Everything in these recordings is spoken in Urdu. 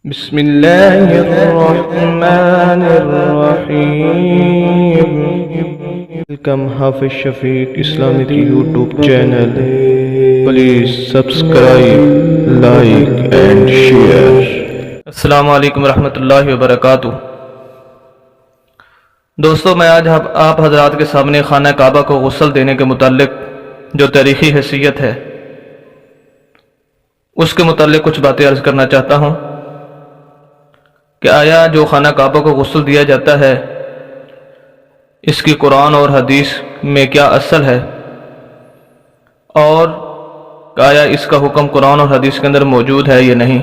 بسم اللہ الرحمن الرحیم۔ Welcome Hafiz Shafiq Islamic YouTube channel. Please subscribe, like and share. السلام علیکم ورحمۃ اللہ وبرکاتہ۔ دوستو، میں آج آپ حضرات کے سامنے خانہ کعبہ کو غسل دینے کے متعلق جو تاریخی حیثیت ہے اس کے متعلق کچھ باتیں عرض کرنا چاہتا ہوں کہ آیا جو خانہ کعبہ کو غسل دیا جاتا ہے اس کی قرآن اور حدیث میں کیا اصل ہے، اور آیا اس کا حکم قرآن اور حدیث کے اندر موجود ہے یا نہیں۔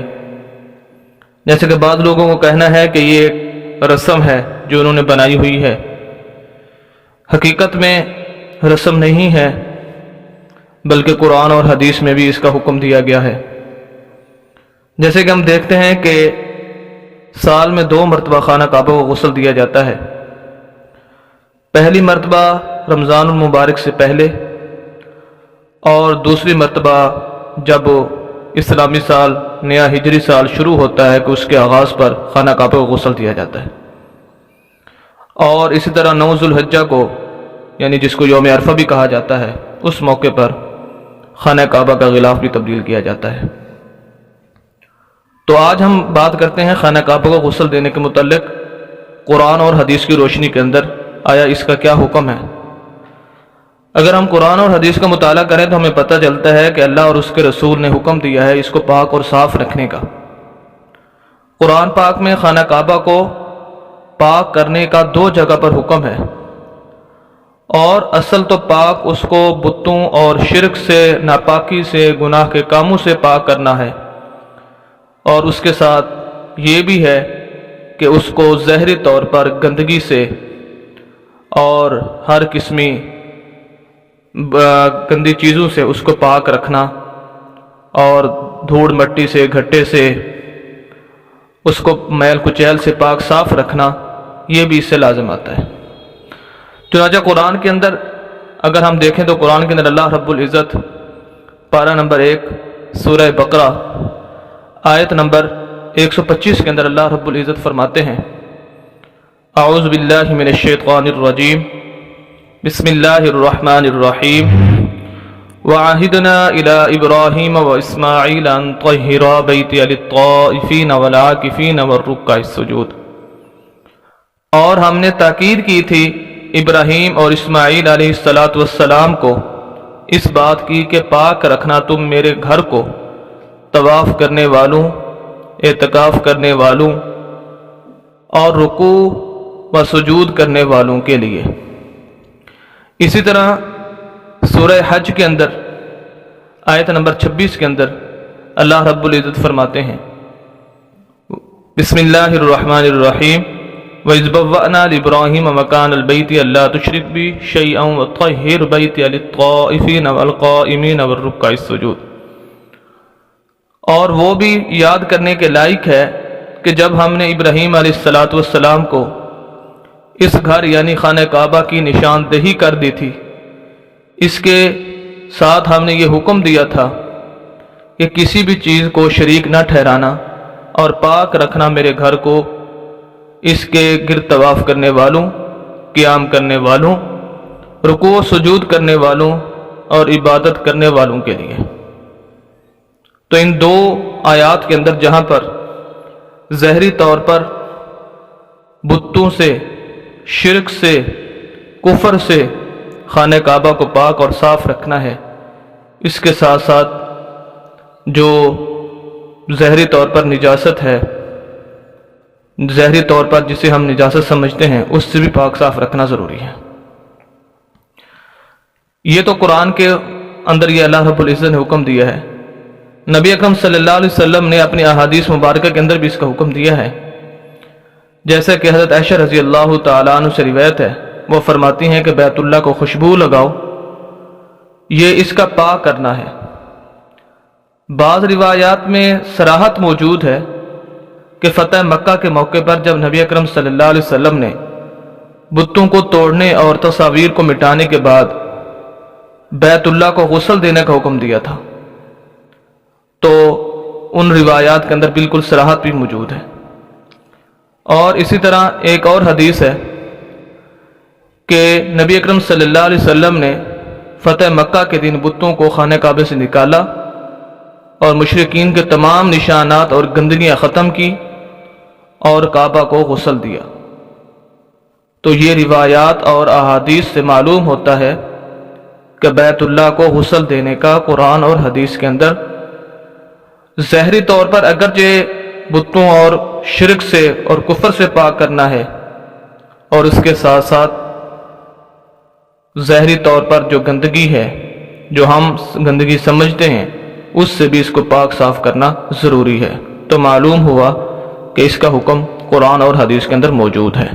جیسے کہ بعض لوگوں کو کہنا ہے کہ یہ ایک رسم ہے جو انہوں نے بنائی ہوئی ہے، حقیقت میں رسم نہیں ہے بلکہ قرآن اور حدیث میں بھی اس کا حکم دیا گیا ہے۔ جیسے کہ ہم دیکھتے ہیں کہ سال میں 2 مرتبہ خانہ کعبہ کو غسل دیا جاتا ہے۔ پہلی مرتبہ رمضان المبارک سے پہلے، اور دوسری مرتبہ جب اسلامی سال نیا ہجری سال شروع ہوتا ہے کہ اس کے آغاز پر خانہ کعبہ کو غسل دیا جاتا ہے۔ اور اسی طرح 9 ذو الحجہ کو، یعنی جس کو یوم عرفہ بھی کہا جاتا ہے، اس موقع پر خانہ کعبہ کا غلاف بھی تبدیل کیا جاتا ہے۔ تو آج ہم بات کرتے ہیں خانہ کعبہ کو غسل دینے کے متعلق قرآن اور حدیث کی روشنی کے اندر آیا اس کا کیا حکم ہے۔ اگر ہم قرآن اور حدیث کا مطالعہ کریں تو ہمیں پتہ چلتا ہے کہ اللہ اور اس کے رسول نے حکم دیا ہے اس کو پاک اور صاف رکھنے کا۔ قرآن پاک میں خانہ کعبہ کو پاک کرنے کا 2 جگہ پر حکم ہے، اور اصل تو پاک اس کو بتوں اور شرک سے، ناپاکی سے، گناہ کے کاموں سے پاک کرنا ہے، اور اس کے ساتھ یہ بھی ہے کہ اس کو ظاہری طور پر گندگی سے اور ہر قسمی گندی چیزوں سے اس کو پاک رکھنا، اور دھوڑ مٹی سے، گھٹے سے اس کو میل کچیل سے پاک صاف رکھنا، یہ بھی اس سے لازم آتا ہے۔ چنانچہ قرآن کے اندر اگر ہم دیکھیں تو قرآن کے اندر اللہ رب العزت پارہ نمبر 1 سورہ بقرہ آیت نمبر 125 کے اندر اللہ رب العزت فرماتے ہیں: اعوذ باللہ من الشیطان الرجیم، بسم اللہ الرحمن الرحیم، وعہدنا الی ابراہیم واسماعیل ان طہرا بیتی للطائفین والعاکفین والرکع السجود۔ اور ہم نے تاکید کی تھی ابراہیم اور اسماعیل علیہ السلام کو اس بات کی کہ پاک رکھنا تم میرے گھر کو طواف کرنے والوں، اعتکاف کرنے والوں اور رکوع و سجود کرنے والوں کے لیے۔ اسی طرح سورہ حج کے اندر آیت نمبر 26 کے اندر اللہ رب العزت فرماتے ہیں: بسم اللہ الرحمن الرحیم، وَإِذْ بَوَّأْنَا لِإِبْرَاهِيمَ مَكَانَ الْبَيْتِ أَلَّا تُشْرِكْ بِي شَيْئًا وَطَهِّرْ بَيْتِيَ لِلطَّائِفِينَ وَالْقَائِمِينَ وَالرُّكَّعِ السُّجُودِ۔ اور وہ بھی یاد کرنے کے لائق ہے کہ جب ہم نے ابراہیم علیہ السلام کو اس گھر یعنی خانہ کعبہ کی نشاندہی کر دی تھی، اس کے ساتھ ہم نے یہ حکم دیا تھا کہ کسی بھی چیز کو شریک نہ ٹھہرانا اور پاک رکھنا میرے گھر کو اس کے گرد طواف کرنے والوں، قیام کرنے والوں، رکوع و سجود کرنے والوں اور عبادت کرنے والوں کے لیے۔ تو ان 2 آیات کے اندر جہاں پر ظاہری طور پر بتوں سے، شرک سے، کفر سے خانہ کعبہ کو پاک اور صاف رکھنا ہے، اس کے ساتھ ساتھ جو ظاہری طور پر نجاست ہے، ظاہری طور پر جسے ہم نجاست سمجھتے ہیں، اس سے بھی پاک صاف رکھنا ضروری ہے۔ یہ تو قرآن کے اندر یہ اللہ رب العزت نے حکم دیا ہے۔ نبی اکرم صلی اللہ علیہ وسلم نے اپنی احادیث مبارکہ کے اندر بھی اس کا حکم دیا ہے، جیسا کہ حضرت عائشہ رضی اللہ تعالیٰ عنہ سے روایت ہے، وہ فرماتی ہیں کہ بیت اللہ کو خوشبو لگاؤ، یہ اس کا پاک کرنا ہے۔ بعض روایات میں صراحت موجود ہے کہ فتح مکہ کے موقع پر جب نبی اکرم صلی اللہ علیہ وسلم نے بتوں کو توڑنے اور تصاویر کو مٹانے کے بعد بیت اللہ کو غسل دینے کا حکم دیا تھا، تو ان روایات کے اندر بالکل صراحت بھی موجود ہے۔ اور اسی طرح ایک اور حدیث ہے کہ نبی اکرم صلی اللہ علیہ وسلم نے فتح مکہ کے دن بتوں کو خانہ کعبہ سے نکالا اور مشرکین کے تمام نشانات اور گندگیاں ختم کی اور کعبہ کو غسل دیا۔ تو یہ روایات اور احادیث سے معلوم ہوتا ہے کہ بیت اللہ کو غسل دینے کا قرآن اور حدیث کے اندر ظاہری طور پر اگرچہ بتوں اور شرک سے اور کفر سے پاک کرنا ہے، اور اس کے ساتھ ساتھ ظاہری طور پر جو گندگی ہے، جو ہم گندگی سمجھتے ہیں، اس سے بھی اس کو پاک صاف کرنا ضروری ہے۔ تو معلوم ہوا کہ اس کا حکم قرآن اور حدیث کے اندر موجود ہے۔